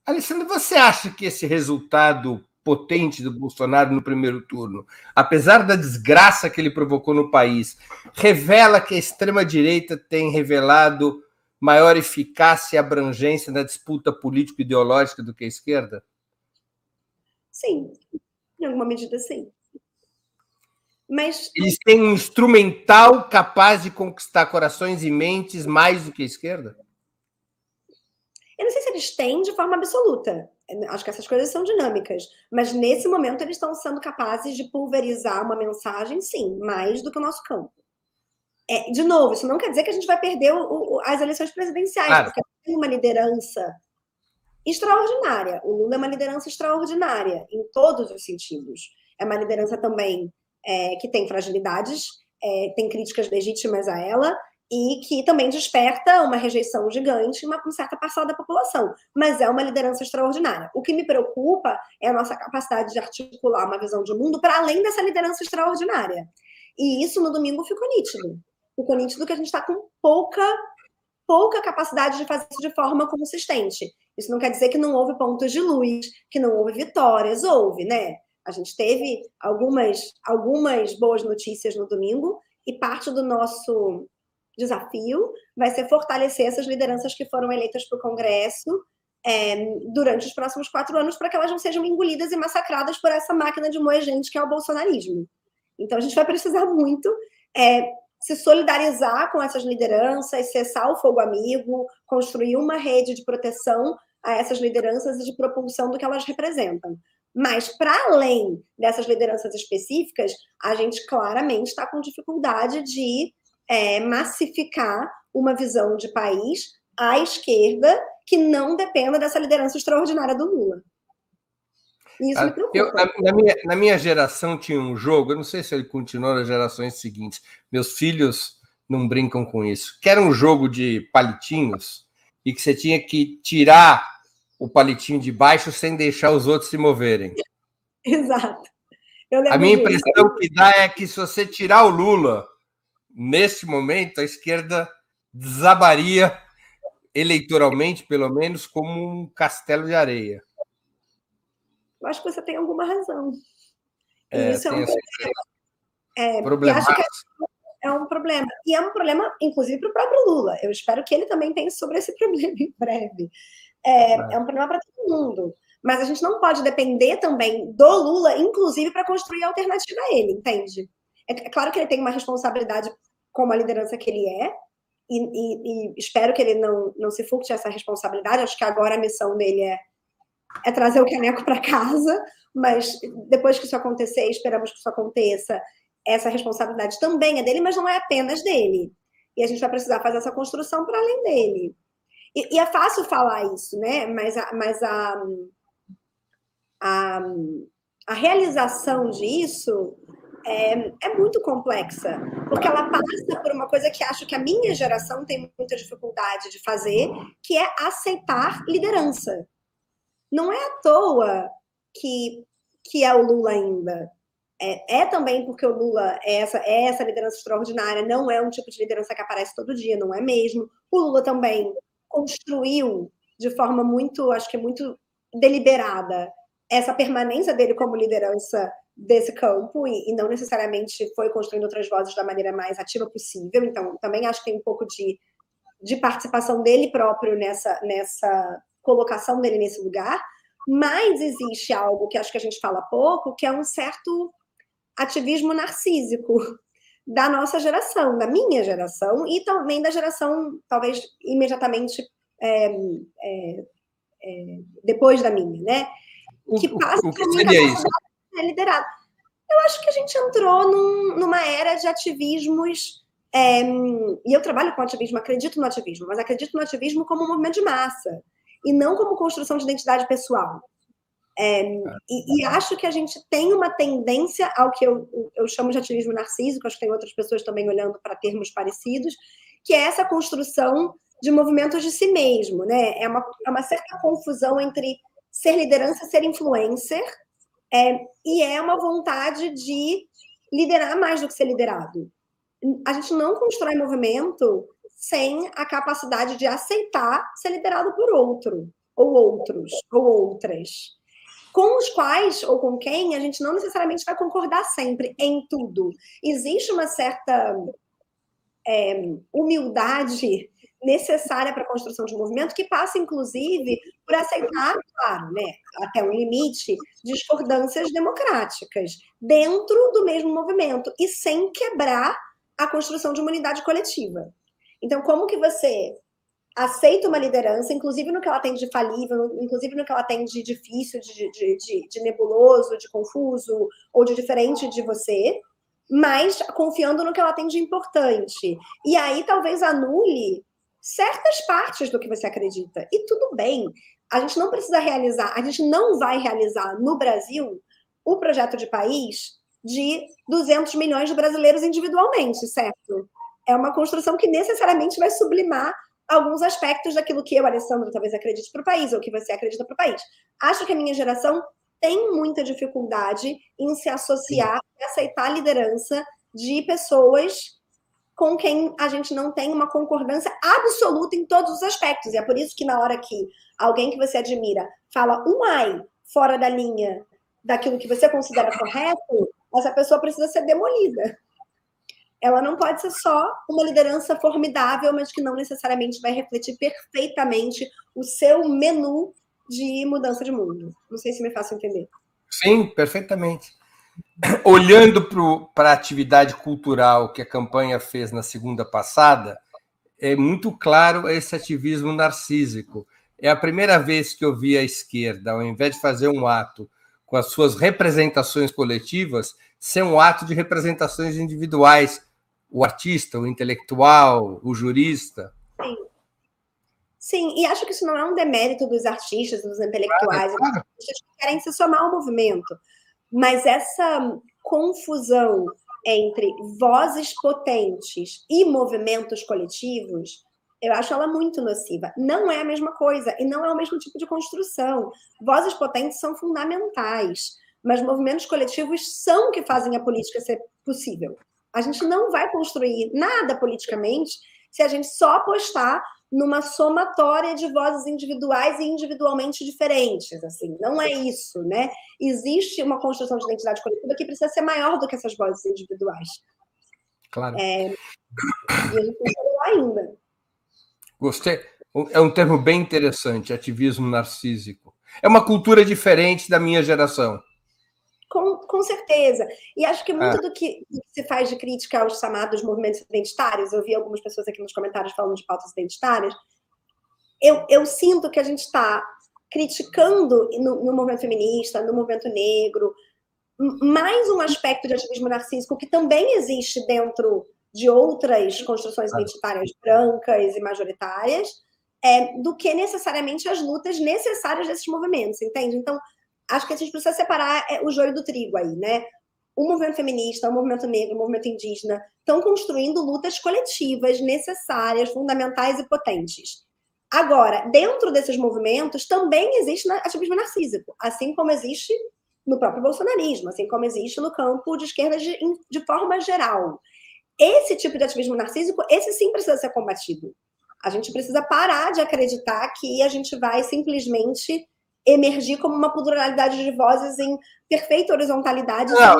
Alessandro, você acha que esse resultado potente do Bolsonaro no primeiro turno, apesar da desgraça que ele provocou no país, revela que a extrema-direita tem revelado maior eficácia e abrangência na disputa político-ideológica do que a esquerda? Sim, em alguma medida, sim. Mas eles têm um instrumental capaz de conquistar corações e mentes mais do que a esquerda? Eu não sei se eles têm de forma absoluta. Acho que essas coisas são dinâmicas. Mas nesse momento eles estão sendo capazes de pulverizar uma mensagem, sim, mais do que o nosso campo. De novo, isso não quer dizer que a gente vai perder as eleições presidenciais, porque tem uma liderança extraordinária. O Lula é uma liderança extraordinária, em todos os sentidos. É uma liderança também que tem fragilidades, tem críticas legítimas a ela, e que também desperta uma rejeição gigante em uma certa parcela da população. Mas é uma liderança extraordinária. O que me preocupa é a nossa capacidade de articular uma visão de mundo para além dessa liderança extraordinária. E isso no domingo ficou nítido. Ficou nítido que a gente está com pouca capacidade de fazer isso de forma consistente. Isso não quer dizer que não houve pontos de luz, que não houve vitórias, houve, né? A gente teve algumas boas notícias no domingo, e parte do nosso desafio vai ser fortalecer essas lideranças que foram eleitas para o Congresso durante os próximos 4 anos, para que elas não sejam engolidas e massacradas por essa máquina de moer gente que é o bolsonarismo. Então, a gente vai precisar muito se solidarizar com essas lideranças, cessar o fogo amigo, construir uma rede de proteção a essas lideranças e de propulsão do que elas representam. Mas, para além dessas lideranças específicas, a gente claramente está com dificuldade de massificar uma visão de país à esquerda que não dependa dessa liderança extraordinária do Lula. E isso me preocupa. Na minha geração tinha um jogo, eu não sei se ele continuou nas gerações seguintes, meus filhos não brincam com isso, que era um jogo de palitinhos e que você tinha que tirar o palitinho de baixo sem deixar os outros se moverem. Exato. A minha impressão que dá é que se você tirar o Lula, nesse momento, a esquerda desabaria eleitoralmente, pelo menos, como um castelo de areia. Eu acho que você tem alguma razão. E isso é um problema. E acho que é um problema. E é um problema, inclusive, para o próprio Lula. Eu espero que ele também pense sobre esse problema em breve. É um problema para todo mundo. Mas a gente não pode depender também do Lula, inclusive, para construir a alternativa a ele, entende? É claro que ele tem uma responsabilidade como a liderança que ele é, e espero que ele não se furte essa responsabilidade. Acho que agora a missão dele é trazer o caneco para casa, mas depois que isso acontecer, esperamos que isso aconteça, essa responsabilidade também é dele, mas não é apenas dele. E a gente vai precisar fazer essa construção para além dele. E é fácil falar isso, né? Mas a realização disso é muito complexa, porque ela passa por uma coisa que acho que a minha geração tem muita dificuldade de fazer, que é aceitar liderança. Não é à toa que é o Lula ainda. Também porque o Lula é essa liderança extraordinária, não é um tipo de liderança que aparece todo dia, não é mesmo. O Lula também construiu de forma muito, acho que muito deliberada, essa permanência dele como liderança desse campo, e não necessariamente foi construindo outras vozes da maneira mais ativa possível. Então, também acho que tem um pouco de participação dele próprio nessa colocação dele nesse lugar. Mas existe algo que acho que a gente fala pouco, que é um certo ativismo narcísico da nossa geração, da minha geração, e também da geração, talvez, imediatamente depois da minha, né? Que passa o que seria isso? Liderado. Eu acho que a gente entrou numa era de ativismos, e eu trabalho com ativismo, acredito no ativismo, mas acredito no ativismo como um movimento de massa, e não como construção de identidade pessoal. E acho que a gente tem uma tendência ao que eu chamo de ativismo narcísico, acho que tem outras pessoas também olhando para termos parecidos, que é essa construção de movimentos de si mesmo, né? É uma certa confusão entre ser liderança e ser influencer, e é uma vontade de liderar mais do que ser liderado. A gente não constrói movimento sem a capacidade de aceitar ser liderado por outro. ou outros, ou outras, com os quais ou com quem a gente não necessariamente vai concordar sempre em tudo. Existe uma certa humildade necessária para a construção de movimento, que passa, inclusive, por aceitar, claro, né, até um limite, discordâncias democráticas dentro do mesmo movimento e sem quebrar a construção de uma unidade coletiva. Então, como que você aceita uma liderança, inclusive no que ela tem de falível, inclusive no que ela tem de difícil, de nebuloso, de confuso ou de diferente de você, mas confiando no que ela tem de importante. E aí talvez anule certas partes do que você acredita. E tudo bem. A gente não precisa realizar, a gente não vai realizar no Brasil o projeto de país de 200 milhões de brasileiros individualmente, certo? É uma construção que necessariamente vai sublimar alguns aspectos daquilo que eu, Alessandra, talvez acredite para o país, ou que você acredita para o país. Acho que a minha geração tem muita dificuldade em se associar e aceitar a liderança de pessoas com quem a gente não tem uma concordância absoluta em todos os aspectos. E é por isso que na hora que alguém que você admira fala um ai fora da linha daquilo que você considera correto, essa pessoa precisa ser demolida. Ela não pode ser só uma liderança formidável, mas que não necessariamente vai refletir perfeitamente o seu menu de mudança de mundo. Não sei se me faço entender. Sim, perfeitamente. Olhando para a atividade cultural que a campanha fez na segunda passada, é muito claro esse ativismo narcísico. É a primeira vez que eu vi a esquerda, ao invés de fazer um ato com as suas representações coletivas, ser um ato de representações individuais. O artista, o intelectual, o jurista. Sim. Sim, e acho que isso não é um demérito dos artistas, dos intelectuais, claro. que querem se somar ao movimento. Mas essa confusão entre vozes potentes e movimentos coletivos, eu acho ela muito nociva. Não é a mesma coisa e não é o mesmo tipo de construção. Vozes potentes são fundamentais, mas movimentos coletivos são o que fazem a política ser possível. A gente não vai construir nada politicamente se a gente só apostar numa somatória de vozes individuais e individualmente diferentes. Assim, não é isso, né? Existe uma construção de identidade coletiva que precisa ser maior do que essas vozes individuais. Claro. E a gente não chegou lá ainda. Gostei. É um termo bem interessante, ativismo narcísico. É uma cultura diferente da minha geração. Com certeza. E acho que muito do que se faz de crítica aos chamados movimentos identitários, eu vi algumas pessoas aqui nos comentários falando de pautas identitárias, eu sinto que a gente está criticando no movimento feminista, no movimento negro, mais um aspecto de ativismo narcísico que também existe dentro de outras construções identitárias brancas e majoritárias, do que necessariamente as lutas necessárias desses movimentos, entende? Então, acho que a gente precisa separar o joio do trigo aí, né? O movimento feminista, o movimento negro, o movimento indígena estão construindo lutas coletivas necessárias, fundamentais e potentes. Agora, dentro desses movimentos também existe ativismo narcísico, assim como existe no próprio bolsonarismo, assim como existe no campo de esquerda de forma geral. Esse tipo de ativismo narcísico, esse sim precisa ser combatido. A gente precisa parar de acreditar que a gente vai simplesmente emergir como uma pluralidade de vozes em perfeita horizontalidade. Não,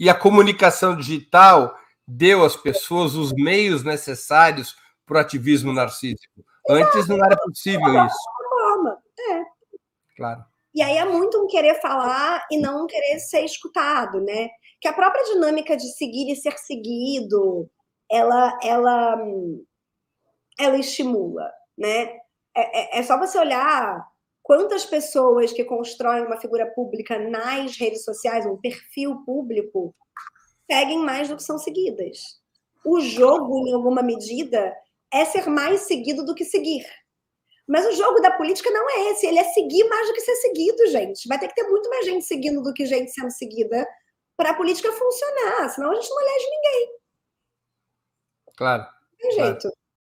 e a comunicação digital deu às pessoas os meios necessários para o ativismo narcísico. Antes não era possível isso. Claro. E aí é muito um querer falar e não um querer ser escutado, né? Que a própria dinâmica de seguir e ser seguido, ela estimula, né? É só você olhar quantas pessoas que constroem uma figura pública nas redes sociais, um perfil público, seguem mais do que são seguidas. O jogo, em alguma medida, é ser mais seguido do que seguir. Mas o jogo da política não é esse, ele é seguir mais do que ser seguido, gente. Vai ter que ter muito mais gente seguindo do que gente sendo seguida para a política funcionar, senão a gente não elege ninguém. Claro. Não tem jeito.